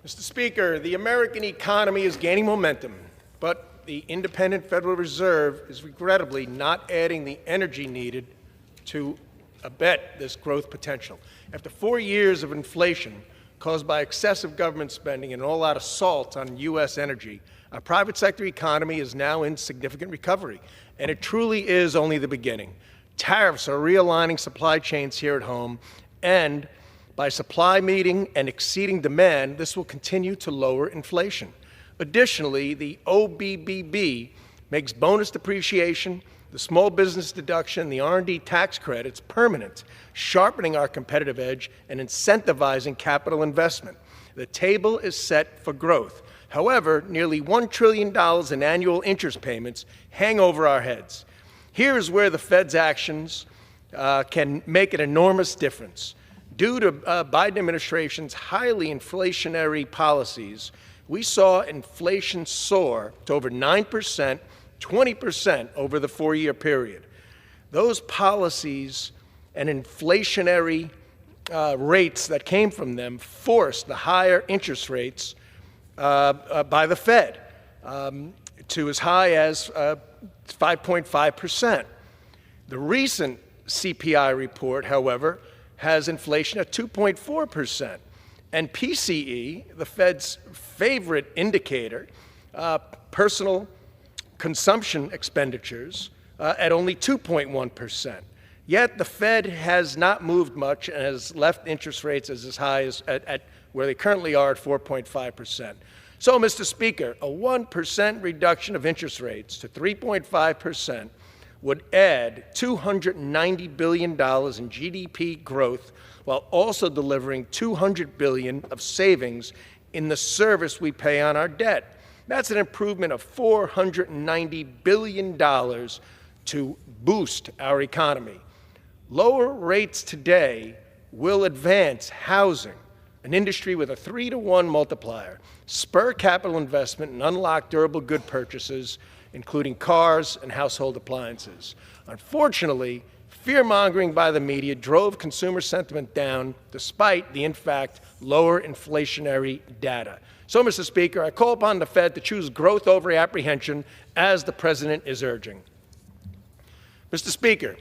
Mr. Speaker, the American economy is gaining momentum, but the independent Federal Reserve is regrettably not adding the energy needed to abet this growth potential. After 4 years of inflation caused by excessive government spending and an all-out assault on U.S. energy, our private sector economy is now in significant recovery, and it truly is only the beginning. Tariffs are realigning supply chains here at home, and by supply meeting and exceeding demand, this will continue to lower inflation. Additionally, the OBBB makes bonus depreciation, the small business deduction, the R&D tax credits permanent, sharpening our competitive edge and incentivizing capital investment. The table is set for growth. However, nearly $1 trillion in annual interest payments hang over our heads. Here is where the Fed's actions can make an enormous difference. Due to Biden administration's highly inflationary policies, we saw inflation soar to over 9%, 20% over the 4-year period. Those policies and inflationary rates that came from them forced the higher interest rates by the Fed to as high as 5.5%. The recent CPI report, however, has inflation at 2.4%. And PCE, the Fed's favorite indicator, personal consumption expenditures, at only 2.1%. Yet the Fed has not moved much and has left interest rates as high as at where they currently are at 4.5%. So, Mr. Speaker, a 1% reduction of interest rates to 3.5% would add $290 billion in GDP growth while also delivering $200 billion of savings in the service we pay on our debt. That's an improvement of $490 billion to boost our economy. Lower rates today will advance housing, an industry with a 3-to-1 multiplier, spur capital investment, and unlock durable good purchases, including cars and household appliances. Unfortunately, fear-mongering by the media drove consumer sentiment down despite the, in fact, lower inflationary data. So, Mr. Speaker, I call upon the Fed to choose growth over apprehension, as the President is urging. Mr. Speaker,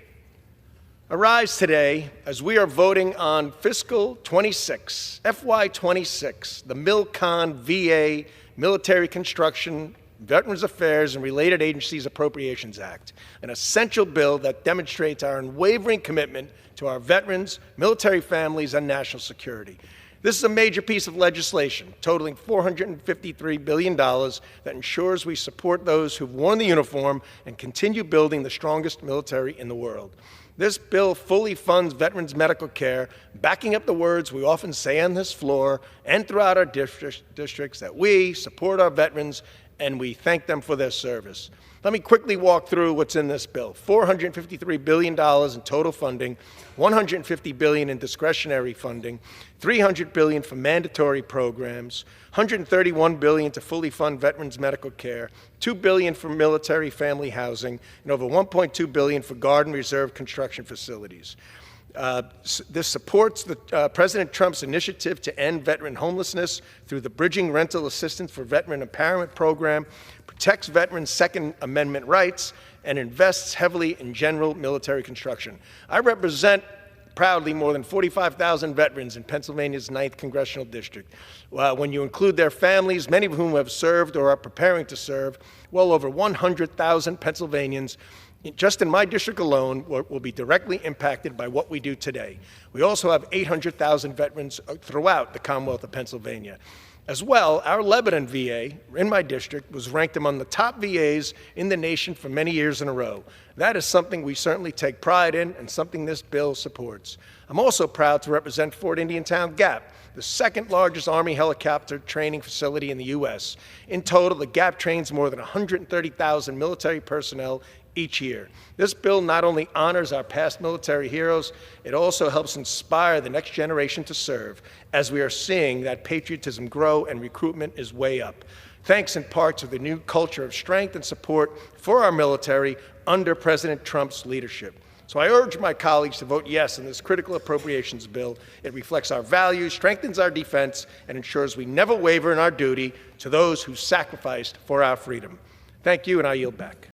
arise today as we are voting on fiscal 26, FY26, the MilCon VA Military Construction, Veterans Affairs and Related Agencies Appropriations Act, an essential bill that demonstrates our unwavering commitment to our veterans, military families, and national security. This is a major piece of legislation totaling $453 billion that ensures we support those who've worn the uniform and continue building the strongest military in the world. This bill fully funds veterans' medical care, backing up the words we often say on this floor and throughout our districts that we support our veterans and we thank them for their service. Let me quickly walk through what's in this bill. $453 billion in total funding, $150 billion in discretionary funding, $300 billion for mandatory programs, $131 billion to fully fund veterans' medical care, $2 billion for military family housing, and over $1.2 billion for Guard and Reserve construction facilities. This supports President Trump's initiative to end veteran homelessness through the Bridging Rental Assistance for Veteran Empowerment Program, protects veterans' Second Amendment rights, and invests heavily in general military construction. I represent proudly more than 45,000 veterans in Pennsylvania's 9th Congressional District. When you include their families, many of whom have served or are preparing to serve, well over 100,000 Pennsylvanians just in my district alone will be directly impacted by what we do today. We also have 800,000 veterans throughout the Commonwealth of Pennsylvania. As well, our Lebanon VA, in my district, was ranked among the top VAs in the nation for many years in a row. That is something we certainly take pride in and something this bill supports. I'm also proud to represent Fort Indiantown Gap, the second largest Army helicopter training facility in the U.S. In total, the Gap trains more than 130,000 military personnel each year. This bill not only honors our past military heroes, it also helps inspire the next generation to serve, as we are seeing that patriotism grow and recruitment is way up. Thanks in part to the new culture of strength and support for our military under President Trump's leadership. So I urge my colleagues to vote yes on this critical appropriations bill. It reflects our values, strengthens our defense, and ensures we never waver in our duty to those who sacrificed for our freedom. Thank you, and I yield back.